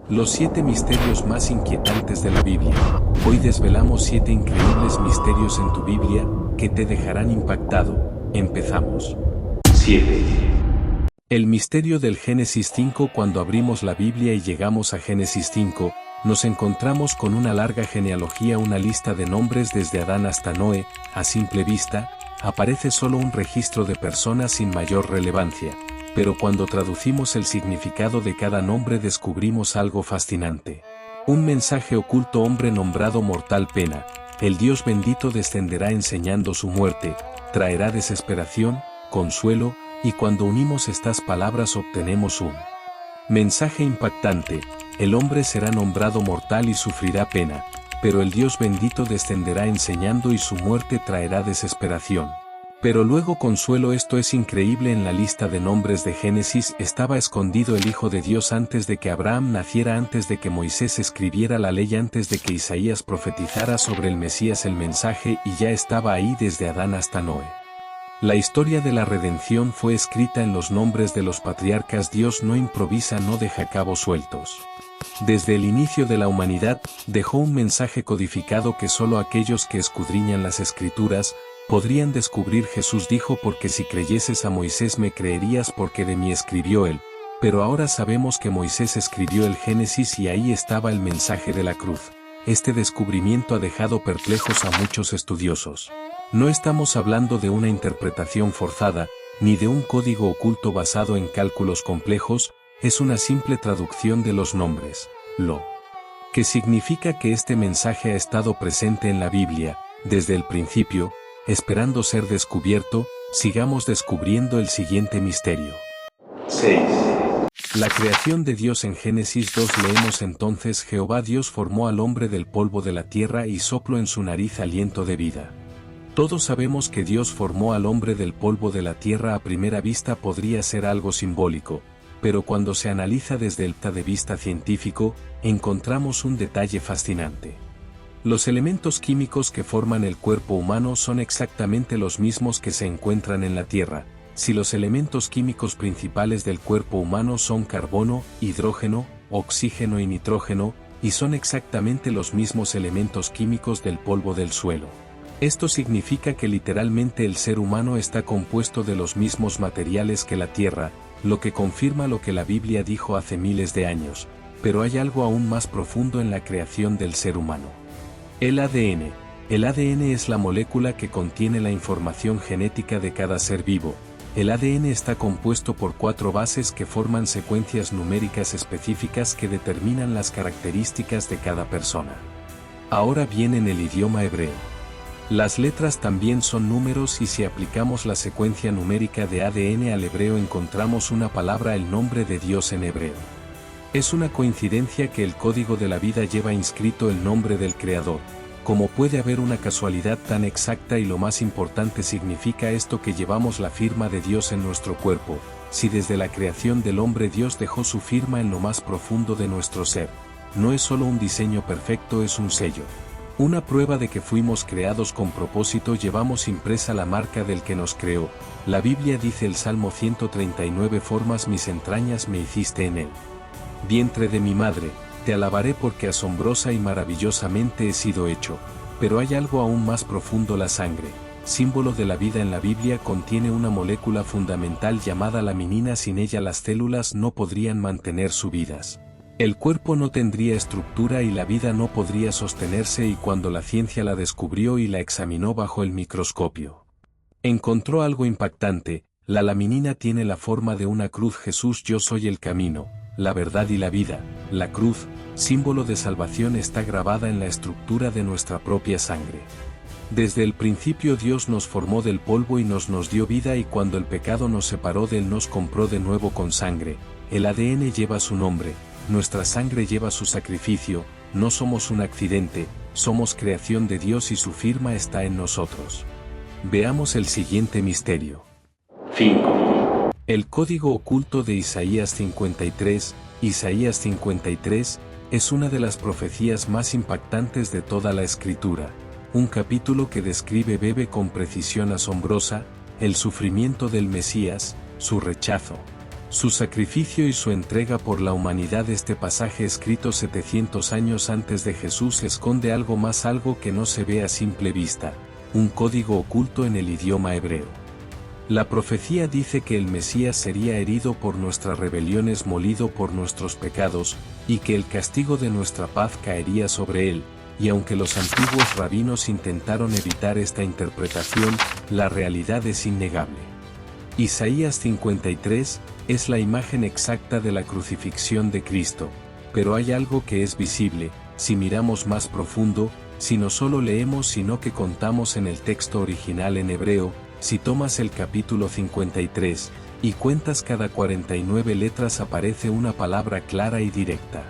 Los 7 misterios más inquietantes de la Biblia. Hoy desvelamos 7 increíbles misterios en tu Biblia, que te dejarán impactado. Empezamos. 7. El misterio del Génesis 5. Cuando abrimos la Biblia y llegamos a Génesis 5, nos encontramos con una larga genealogía, una lista de nombres desde Adán hasta Noé. A simple vista, aparece solo un registro de personas sin mayor relevancia. Pero cuando traducimos el significado de cada nombre descubrimos algo fascinante. Un mensaje oculto: hombre nombrado mortal pena, el Dios bendito descenderá enseñando su muerte, traerá desesperación, consuelo, y cuando unimos estas palabras obtenemos un mensaje impactante: el hombre será nombrado mortal y sufrirá pena, pero el Dios bendito descenderá enseñando y su muerte traerá desesperación. Pero luego consuelo. Esto es increíble. En la lista de nombres de Génesis estaba escondido el Hijo de Dios antes de que Abraham naciera, antes de que Moisés escribiera la ley, antes de que Isaías profetizara sobre el Mesías. El mensaje y ya estaba ahí desde Adán hasta Noé. La historia de la redención fue escrita en los nombres de los patriarcas. Dios no improvisa, no deja cabos sueltos. Desde el inicio de la humanidad, dejó un mensaje codificado que solo aquellos que escudriñan las Escrituras podrían descubrir. Jesús dijo: porque si creyeses a Moisés me creerías, porque de mí escribió él. Pero ahora sabemos que Moisés escribió el Génesis y ahí estaba el mensaje de la cruz. Este descubrimiento ha dejado perplejos a muchos estudiosos. No estamos hablando de una interpretación forzada, ni de un código oculto basado en cálculos complejos, es una simple traducción de los nombres, lo que significa que este mensaje ha estado presente en la Biblia, desde el principio, esperando ser descubierto. Sigamos descubriendo el siguiente misterio. 6. La creación de Dios. En Génesis 2 leemos: entonces Jehová Dios formó al hombre del polvo de la tierra y sopló en su nariz aliento de vida. Todos sabemos que Dios formó al hombre del polvo de la tierra. A primera vista podría ser algo simbólico, pero cuando se analiza desde el punto de vista científico, encontramos un detalle fascinante. Los elementos químicos que forman el cuerpo humano son exactamente los mismos que se encuentran en la Tierra. Si los elementos químicos principales del cuerpo humano son carbono, hidrógeno, oxígeno y nitrógeno, y son exactamente los mismos elementos químicos del polvo del suelo. Esto significa que literalmente el ser humano está compuesto de los mismos materiales que la Tierra, lo que confirma lo que la Biblia dijo hace miles de años. Pero hay algo aún más profundo en la creación del ser humano. El ADN. El ADN es la molécula que contiene la información genética de cada ser vivo. El ADN está compuesto por 4 bases que forman secuencias numéricas específicas que determinan las características de cada persona. Ahora bien, en el idioma hebreo, las letras también son números, y si aplicamos la secuencia numérica de ADN al hebreo encontramos una palabra: el nombre de Dios en hebreo. Es una coincidencia que el código de la vida lleva inscrito el nombre del Creador. ¿Cómo puede haber una casualidad tan exacta? Y lo más importante, significa esto que llevamos la firma de Dios en nuestro cuerpo. Si desde la creación del hombre Dios dejó su firma en lo más profundo de nuestro ser, no es solo un diseño perfecto, es un sello. Una prueba de que fuimos creados con propósito. Llevamos impresa la marca del que nos creó. La Biblia dice: el Salmo 139: formas mis entrañas, me hiciste en él vientre de mi madre, te alabaré porque asombrosa y maravillosamente he sido hecho. Pero hay algo aún más profundo: la sangre, símbolo de la vida en la Biblia, contiene una molécula fundamental llamada laminina. Sin ella las células no podrían mantener sus vidas. El cuerpo no tendría estructura y la vida no podría sostenerse, y cuando la ciencia la descubrió y la examinó bajo el microscopio, encontró algo impactante: la laminina tiene la forma de una cruz. Jesús: yo soy el camino, la verdad y la vida. La cruz, símbolo de salvación, está grabada en la estructura de nuestra propia sangre. Desde el principio Dios nos formó del polvo y nos dio vida, y cuando el pecado nos separó de él nos compró de nuevo con sangre. El ADN lleva su nombre, nuestra sangre lleva su sacrificio. No somos un accidente, somos creación de Dios y su firma está en nosotros. Veamos el siguiente misterio. 5. El código oculto de Isaías 53. Isaías 53 es una de las profecías más impactantes de toda la Escritura. Un capítulo que describe con precisión asombrosa el sufrimiento del Mesías, su rechazo, Su sacrificio y su entrega por la humanidad. Este pasaje escrito 700 años antes de Jesús esconde algo más, algo que no se ve a simple vista, un código oculto en el idioma hebreo. La profecía dice que el Mesías sería herido por nuestras rebeliones, molido por nuestros pecados, y que el castigo de nuestra paz caería sobre él, y aunque los antiguos rabinos intentaron evitar esta interpretación, la realidad es innegable. Isaías 53 es la imagen exacta de la crucifixión de Cristo, pero hay algo que es visible, si miramos más profundo, si no solo leemos sino que contamos en el texto original en hebreo. Si tomas el capítulo 53 y cuentas cada 49 letras, aparece una palabra clara y directa.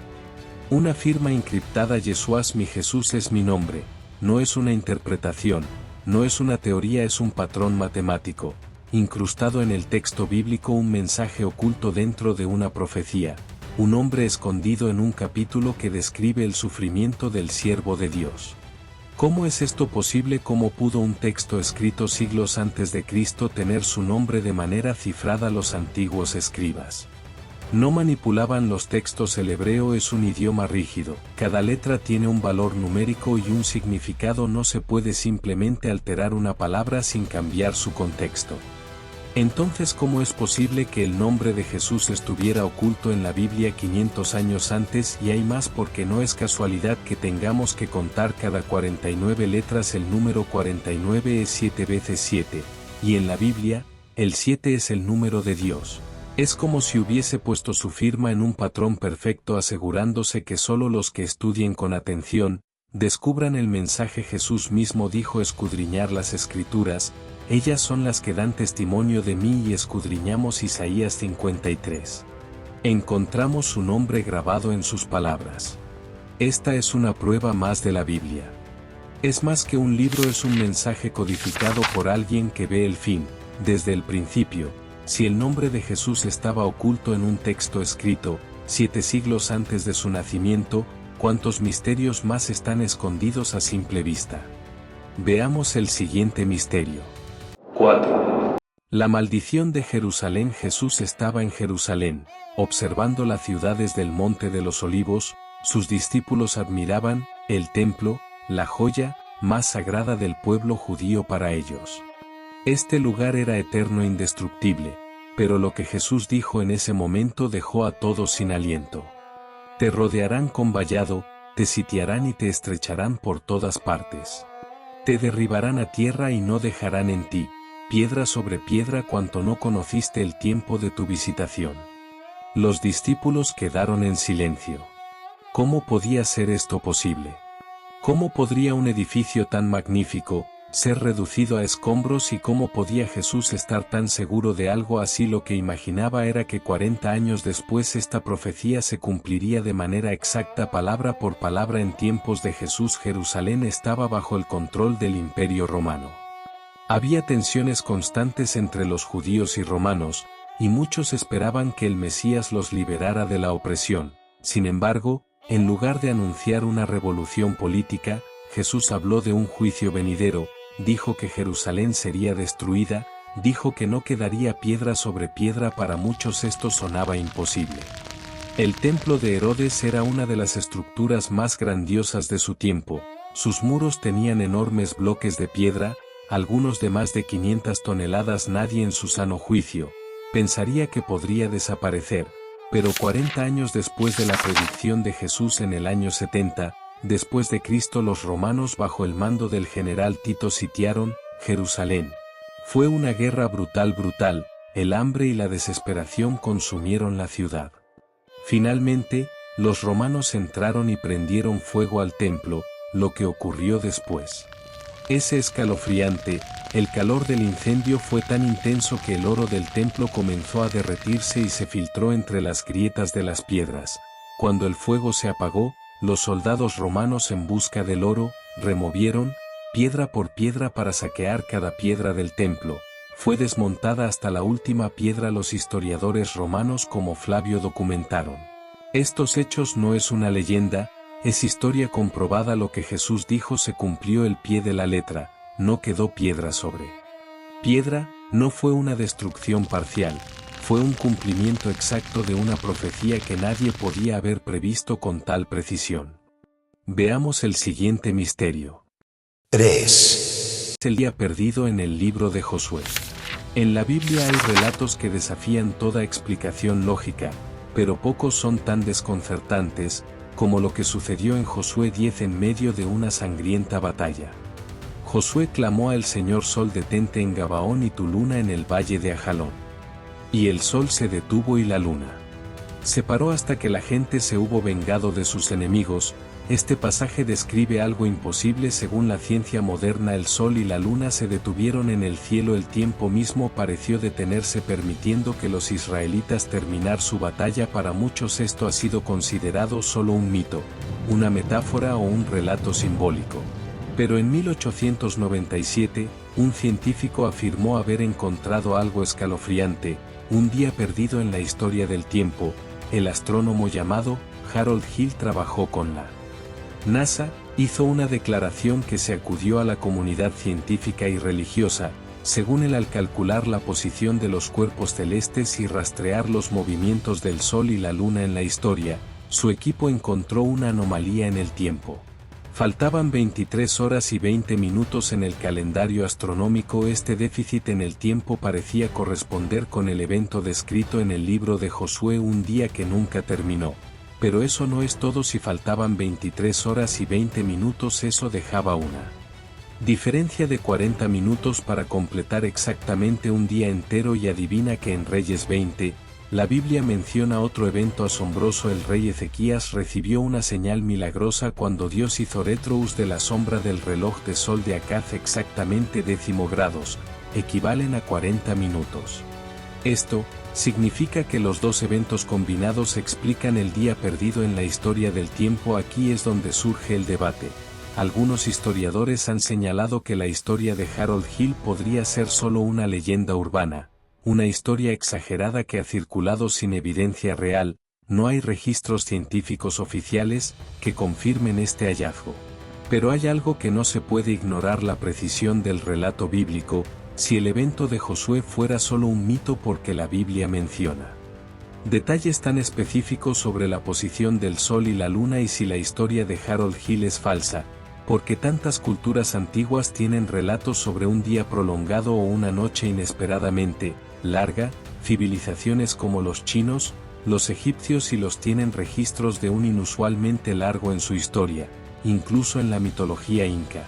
Una firma encriptada: Yeshua, mi Jesús es mi nombre. No es una interpretación, no es una teoría, es un patrón matemático, incrustado en el texto bíblico, un mensaje oculto dentro de una profecía, un hombre escondido en un capítulo que describe el sufrimiento del siervo de Dios. ¿Cómo es esto posible? ¿Cómo pudo un texto escrito siglos antes de Cristo tener su nombre de manera cifrada? Los antiguos escribas no manipulaban los textos. El hebreo es un idioma rígido, cada letra tiene un valor numérico y un significado. No se puede simplemente alterar una palabra sin cambiar su contexto. Entonces, ¿cómo es posible que el nombre de Jesús estuviera oculto en la Biblia 500 años antes? Y hay más, porque no es casualidad que tengamos que contar cada 49 letras. El número 49 es 7 veces 7, y en la Biblia, el 7 es el número de Dios. Es como si hubiese puesto su firma en un patrón perfecto, asegurándose que solo los que estudien con atención descubran el mensaje. Jesús mismo dijo: escudriñar las Escrituras, ellas son las que dan testimonio de mí. Y escudriñamos Isaías 53. Encontramos su nombre grabado en sus palabras. Esta es una prueba más de la Biblia. Es más que un libro, es un mensaje codificado por alguien que ve el fin, desde el principio. Si el nombre de Jesús estaba oculto en un texto escrito 7 siglos antes de su nacimiento, ¿cuántos misterios más están escondidos a simple vista? Veamos el siguiente misterio. 4. La maldición de Jerusalén. Jesús estaba en Jerusalén, observando las ciudades del Monte de los Olivos. Sus discípulos admiraban el templo, la joya más sagrada del pueblo judío para ellos. Este lugar era eterno e indestructible, pero lo que Jesús dijo en ese momento dejó a todos sin aliento. Te rodearán con vallado, te sitiarán y te estrecharán por todas partes. Te derribarán a tierra y no dejarán en ti piedra sobre piedra, cuanto no conociste el tiempo de tu visitación. Los discípulos quedaron en silencio. ¿Cómo podía ser esto posible? ¿Cómo podría un edificio tan magnífico ser reducido a escombros? ¿Y cómo podía Jesús estar tan seguro de algo así? Lo que imaginaba era que 40 años después esta profecía se cumpliría de manera exacta, palabra por palabra. En tiempos de Jesús, Jerusalén estaba bajo el control del Imperio Romano. Había tensiones constantes entre los judíos y romanos, y muchos esperaban que el Mesías los liberara de la opresión. Sin embargo, en lugar de anunciar una revolución política, Jesús habló de un juicio venidero. Dijo que Jerusalén sería destruida, dijo que no quedaría piedra sobre piedra. Para muchos esto sonaba imposible. El templo de Herodes era una de las estructuras más grandiosas de su tiempo. Sus muros tenían enormes bloques de piedra, algunos de más de 500 toneladas. Nadie en su sano juicio pensaría que podría desaparecer, pero 40 años después de la predicción de Jesús, en el año 70, después de Cristo, los romanos bajo el mando del general Tito sitiaron Jerusalén. Fue una guerra brutal, el hambre y la desesperación consumieron la ciudad. Finalmente, los romanos entraron y prendieron fuego al templo. Lo que ocurrió después es escalofriante. El calor del incendio fue tan intenso que el oro del templo comenzó a derretirse y se filtró entre las grietas de las piedras. Cuando el fuego se apagó, los soldados romanos, en busca del oro, removieron piedra por piedra para saquear cada piedra del templo. Fue desmontada hasta la última piedra. Los historiadores romanos como Flavio documentaron estos hechos. No es una leyenda, es historia comprobada. Lo que Jesús dijo se cumplió al pie de la letra. No quedó piedra sobre piedra. No fue una destrucción parcial, fue un cumplimiento exacto de una profecía que nadie podía haber previsto con tal precisión. Veamos el siguiente misterio. 3. El día perdido en el libro de Josué. En la Biblia hay relatos que desafían toda explicación lógica, pero pocos son tan desconcertantes como lo que sucedió en Josué 10 en medio de una sangrienta batalla. Josué clamó al Señor Sol: detente en Gabaón y tu luna en el valle de Ajalón. Y el sol se detuvo y la luna se paró hasta que la gente se hubo vengado de sus enemigos. Este pasaje describe algo imposible según la ciencia moderna. El sol y la luna se detuvieron en el cielo, el tiempo mismo pareció detenerse, permitiendo que los israelitas terminar su batalla. Para muchos esto ha sido considerado solo un mito, una metáfora o un relato simbólico. Pero en 1897, un científico afirmó haber encontrado algo escalofriante, un día perdido en la historia del tiempo. El astrónomo llamado Harold Hill trabajó con la NASA, hizo una declaración que se acudió a la comunidad científica y religiosa. Según él, al calcular la posición de los cuerpos celestes y rastrear los movimientos del Sol y la Luna en la historia, su equipo encontró una anomalía en el tiempo. Faltaban 23 horas y 20 minutos en el calendario astronómico. Este déficit en el tiempo parecía corresponder con el evento descrito en el libro de Josué, un día que nunca terminó. Pero eso no es todo. Si faltaban 23 horas y 20 minutos, eso dejaba una diferencia de 40 minutos para completar exactamente un día entero. Y adivina que en Reyes 20, la Biblia menciona otro evento asombroso. El rey Ezequías recibió una señal milagrosa cuando Dios hizo retroús de la sombra del reloj de sol de Acaz. Exactamente 10 grados, equivalen a 40 minutos. Esto significa que los dos eventos combinados explican el día perdido en la historia del tiempo. Aquí es donde surge el debate. Algunos historiadores han señalado que la historia de Harold Hill podría ser solo una leyenda urbana, una historia exagerada que ha circulado sin evidencia real. No hay registros científicos oficiales que confirmen este hallazgo. Pero hay algo que no se puede ignorar: la precisión del relato bíblico. Si el evento de Josué fuera solo un mito, porque la Biblia menciona detalles tan específicos sobre la posición del sol y la luna, y si la historia de Harold Hill es falsa, porque tantas culturas antiguas tienen relatos sobre un día prolongado o una noche inesperadamente larga. Civilizaciones como los chinos, los egipcios y los tienen registros de un inusualmente largo en su historia. Incluso en la mitología inca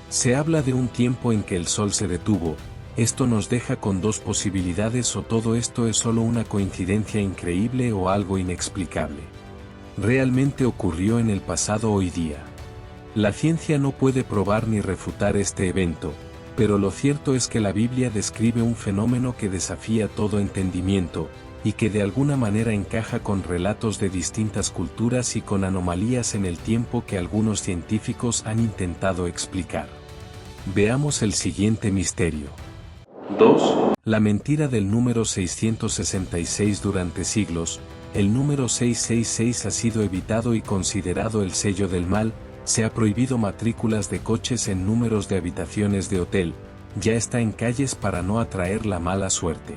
se habla de un tiempo en que el sol se detuvo. Esto nos deja con dos posibilidades: o todo esto es solo una coincidencia increíble o algo inexplicable realmente ocurrió en el pasado. Hoy día, la ciencia no puede probar ni refutar este evento, pero lo cierto es que la Biblia describe un fenómeno que desafía todo entendimiento, y que de alguna manera encaja con relatos de distintas culturas y con anomalías en el tiempo que algunos científicos han intentado explicar. Veamos el siguiente misterio. 2. La mentira del número 666. Durante siglos, el número 666 ha sido evitado y considerado el sello del mal. Se ha prohibido matrículas de coches en números de habitaciones de hotel. Ya está en calles para no atraer la mala suerte.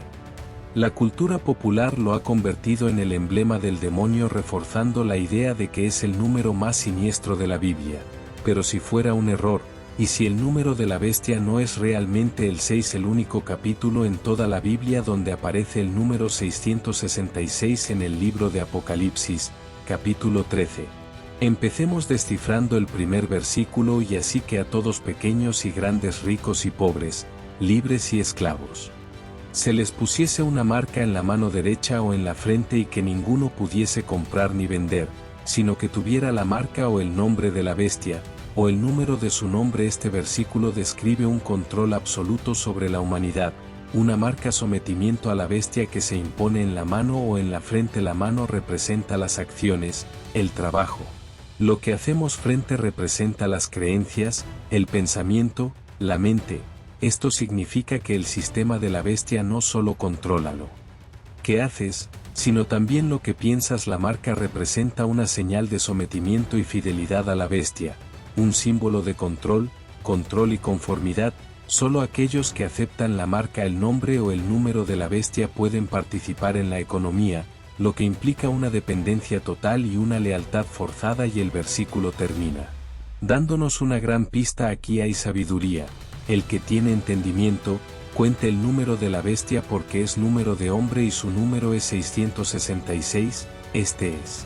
La cultura popular lo ha convertido en el emblema del demonio, reforzando la idea de que es el número más siniestro de la Biblia. Pero si fuera un error, y si el número de la bestia no es realmente el 6, el único capítulo en toda la Biblia donde aparece el número 666 en el libro de Apocalipsis, capítulo 13. Empecemos descifrando el primer versículo: y así que a todos, pequeños y grandes, ricos y pobres, libres y esclavos, se les pusiese una marca en la mano derecha o en la frente, y que ninguno pudiese comprar ni vender, sino que tuviera la marca o el nombre de la bestia, o el número de su nombre. Este versículo describe un control absoluto sobre la humanidad, una marca, sometimiento a la bestia que se impone en la mano o en la frente. La mano representa las acciones, el trabajo. Lo que hacemos frente representa las creencias, el pensamiento, la mente. Esto significa que el sistema de la bestia no solo controla lo que haces, sino también lo que piensas. La marca representa una señal de sometimiento y fidelidad a la bestia, un símbolo de control y conformidad. Solo aquellos que aceptan la marca, el nombre o el número de la bestia pueden participar en la economía, lo que implica una dependencia total y una lealtad forzada, y el versículo termina dándonos una gran pista: aquí hay sabiduría. El que tiene entendimiento, cuente el número de la bestia, porque es número de hombre y su número es 666, este es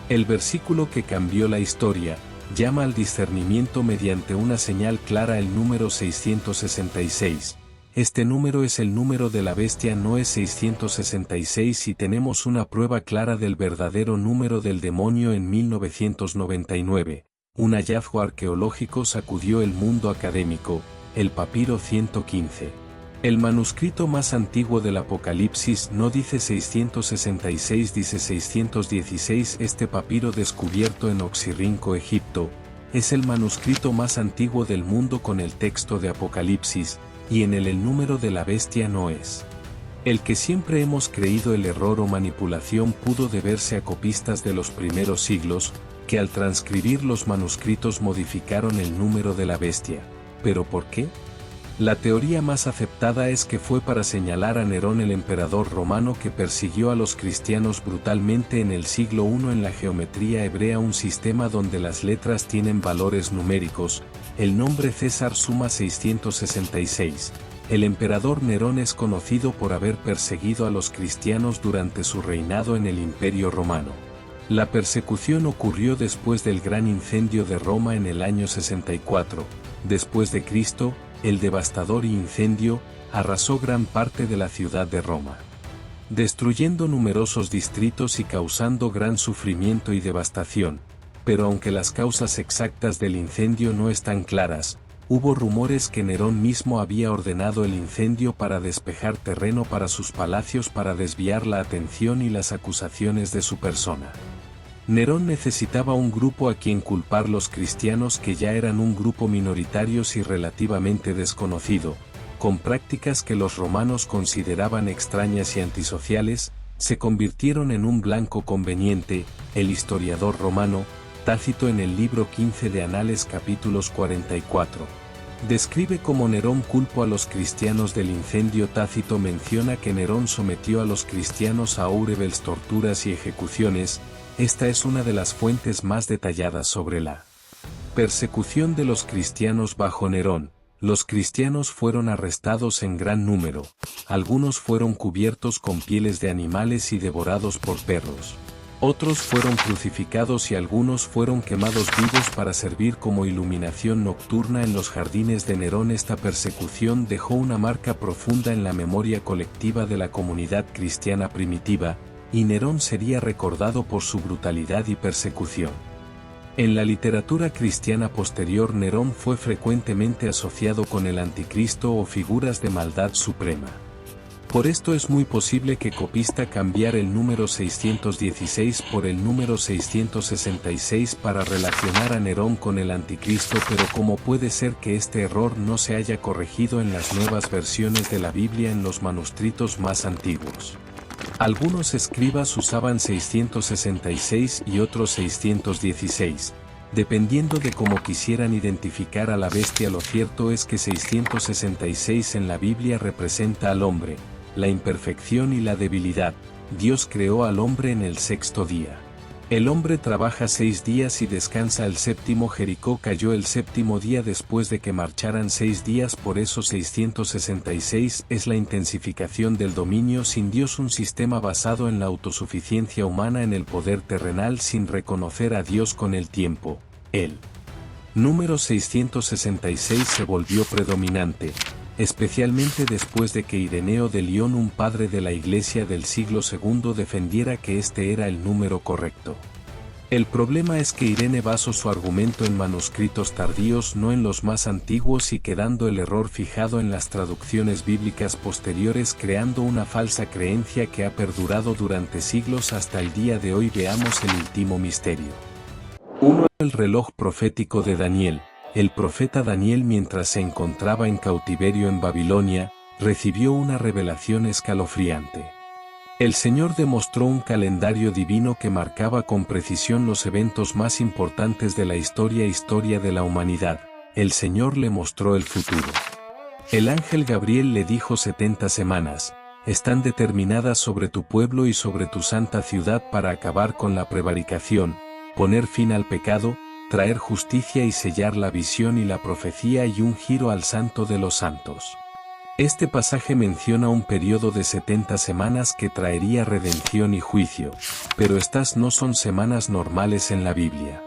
el versículo que cambió la historia. Llama al discernimiento mediante una señal clara: el número 666. Este número es el número de la bestia, no es 666, y tenemos una prueba clara del verdadero número del demonio en 1999. Un hallazgo arqueológico sacudió el mundo académico, el papiro 115. El manuscrito más antiguo del Apocalipsis no dice 666, dice 616. Este papiro, descubierto en Oxirrinco, Egipto, es el manuscrito más antiguo del mundo con el texto de Apocalipsis, y en él el número de la bestia no es el que siempre hemos creído. El error o manipulación pudo deberse a copistas de los primeros siglos, que al transcribir los manuscritos modificaron el número de la bestia. ¿Pero por qué? La teoría más aceptada es que fue para señalar a Nerón, el emperador romano que persiguió a los cristianos brutalmente en el siglo I. En la geometría hebrea, un sistema donde las letras tienen valores numéricos, el nombre César suma 666. El emperador Nerón es conocido por haber perseguido a los cristianos durante su reinado en el Imperio Romano. La persecución ocurrió después del gran incendio de Roma en el año 64, después de Cristo. El devastador incendio arrasó gran parte de la ciudad de Roma, destruyendo numerosos distritos y causando gran sufrimiento y devastación. Pero aunque las causas exactas del incendio no están claras, hubo rumores que Nerón mismo había ordenado el incendio para despejar terreno para sus palacios, para desviar la atención y las acusaciones de su persona. Nerón necesitaba un grupo a quien culpar. Los cristianos, que ya eran un grupo minoritario y relativamente desconocido, con prácticas que los romanos consideraban extrañas y antisociales, se convirtieron en un blanco conveniente. El historiador romano Tácito, en el libro 15 de Anales, capítulos 44, describe cómo Nerón culpó a los cristianos del incendio. Tácito menciona que Nerón sometió a los cristianos a horribles torturas y ejecuciones. Esta es una de las fuentes más detalladas sobre la persecución de los cristianos bajo Nerón. Los cristianos fueron arrestados en gran número, algunos fueron cubiertos con pieles de animales y devorados por perros. Otros fueron crucificados y algunos fueron quemados vivos para servir como iluminación nocturna en los jardines de Nerón. Esta persecución dejó una marca profunda en la memoria colectiva de la comunidad cristiana primitiva, y Nerón sería recordado por su brutalidad y persecución. En la literatura cristiana posterior, Nerón fue frecuentemente asociado con el anticristo o figuras de maldad suprema. Por esto es muy posible que copista cambiara el número 616 por el número 666 para relacionar a Nerón con el anticristo. Pero ¿cómo puede ser que este error no se haya corregido en las nuevas versiones de la Biblia, en los manuscritos más antiguos? Algunos escribas usaban 666 y otros 616, dependiendo de cómo quisieran identificar a la bestia. Lo cierto es que 666 en la Biblia representa al hombre, la imperfección y la debilidad. Dios creó al hombre en el sexto día. El hombre trabaja 6 días y descansa el séptimo. Jericó cayó el séptimo día después de que marcharan 6 días. Por eso 666 es la intensificación del dominio sin Dios, un sistema basado en la autosuficiencia humana, en el poder terrenal, sin reconocer a Dios con el tiempo. El número 666 se volvió predominante, especialmente después de que Ireneo de Lyon, un padre de la Iglesia del siglo II, defendiera que este era el número correcto. El problema es que Irene basó su argumento en manuscritos tardíos, no en los más antiguos, y quedando el error fijado en las traducciones bíblicas posteriores, creando una falsa creencia que ha perdurado durante siglos hasta el día de hoy. Veamos el último misterio. 1. El reloj profético de Daniel. El profeta Daniel, mientras se encontraba en cautiverio en Babilonia, recibió una revelación escalofriante. El Señor demostró un calendario divino que marcaba con precisión los eventos más importantes de la historia de la humanidad. El Señor le mostró el futuro. El ángel Gabriel le dijo: 70 semanas están determinadas sobre tu pueblo y sobre tu santa ciudad para acabar con la prevaricación, poner fin al pecado, traer justicia y sellar la visión y la profecía y un giro al santo de los santos. Este pasaje menciona un periodo de 70 semanas que traería redención y juicio, pero estas no son semanas normales en la Biblia.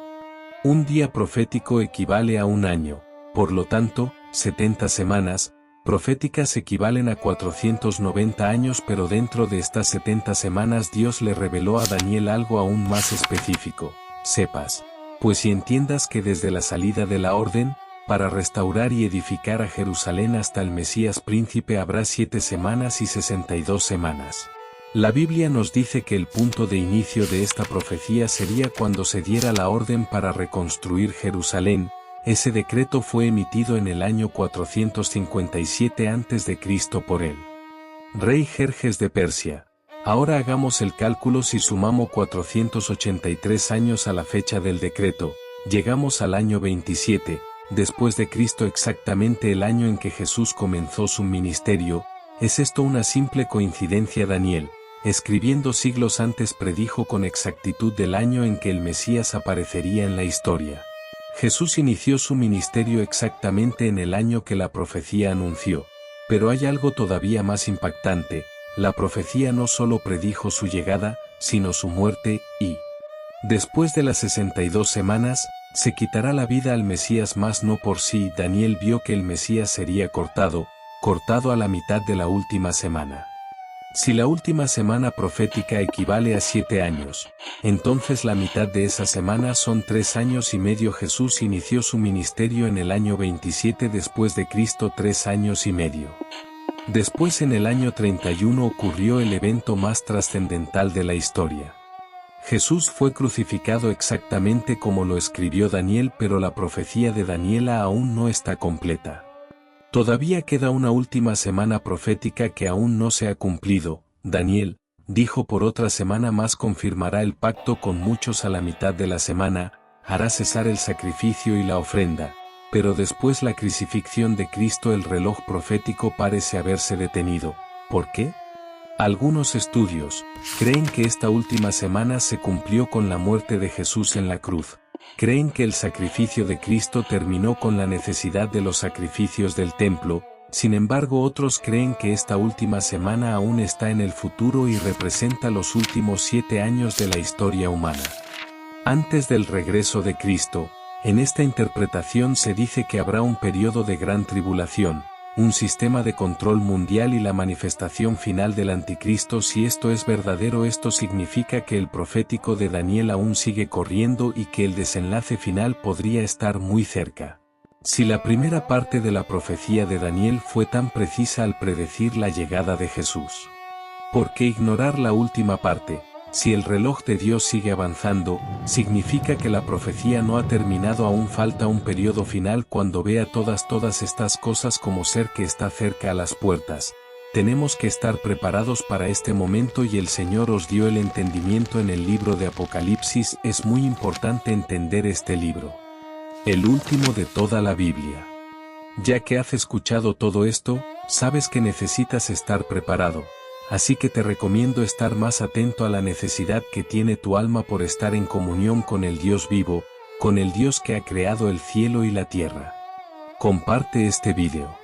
Un día profético equivale a un año, por lo tanto, 70 semanas proféticas equivalen a 490 años, pero dentro de estas 70 semanas Dios le reveló a Daniel algo aún más específico: sepas, pues y entiendas que desde la salida de la orden, para restaurar y edificar a Jerusalén hasta el Mesías príncipe habrá 7 semanas y 62 semanas. La Biblia nos dice que el punto de inicio de esta profecía sería cuando se diera la orden para reconstruir Jerusalén. Ese decreto fue emitido en el año 457 a.C. por el rey Jerjes de Persia. Ahora hagamos el cálculo: si sumamos 483 años a la fecha del decreto, llegamos al año 27, después de Cristo, exactamente el año en que Jesús comenzó su ministerio. ¿Es esto una simple coincidencia? Daniel, escribiendo siglos antes, predijo con exactitud del año en que el Mesías aparecería en la historia. Jesús inició su ministerio exactamente en el año que la profecía anunció. Pero hay algo todavía más impactante: la profecía no solo predijo su llegada, sino su muerte, y después de las 62 semanas, se quitará la vida al Mesías, mas no por sí. Daniel vio que el Mesías sería cortado a la mitad de la última semana. Si la última semana profética equivale a 7 años, entonces la mitad de esa semana son 3 años y medio. Jesús inició su ministerio en el año 27 después de Cristo, 3 años y medio. Después, en el año 31, ocurrió el evento más trascendental de la historia. Jesús fue crucificado exactamente como lo escribió Daniel, pero la profecía de Daniela aún no está completa. Todavía queda una última semana profética que aún no se ha cumplido. Daniel dijo: por otra semana más confirmará el pacto con muchos. A la mitad de la semana, hará cesar el sacrificio y la ofrenda. Pero después la crucifixión de Cristo, el reloj profético parece haberse detenido. ¿Por qué? Algunos estudios creen que esta última semana se cumplió con la muerte de Jesús en la cruz. Creen que el sacrificio de Cristo terminó con la necesidad de los sacrificios del templo. Sin embargo, otros creen que esta última semana aún está en el futuro y representa los últimos 7 años de la historia humana, antes del regreso de Cristo. En esta interpretación se dice que habrá un periodo de gran tribulación, un sistema de control mundial y la manifestación final del anticristo. Si esto es verdadero, esto significa que el profético de Daniel aún sigue corriendo y que el desenlace final podría estar muy cerca. Si la primera parte de la profecía de Daniel fue tan precisa al predecir la llegada de Jesús, ¿por qué ignorar la última parte? Si el reloj de Dios sigue avanzando, significa que la profecía no ha terminado. Aún falta un periodo final. Cuando vea todas estas cosas como ser que está cerca a las puertas, tenemos que estar preparados para este momento, y el Señor os dio el entendimiento en el libro de Apocalipsis. Es muy importante entender este libro, el último de toda la Biblia. Ya que has escuchado todo esto, sabes que necesitas estar preparado. Así que te recomiendo estar más atento a la necesidad que tiene tu alma por estar en comunión con el Dios vivo, con el Dios que ha creado el cielo y la tierra. Comparte este video.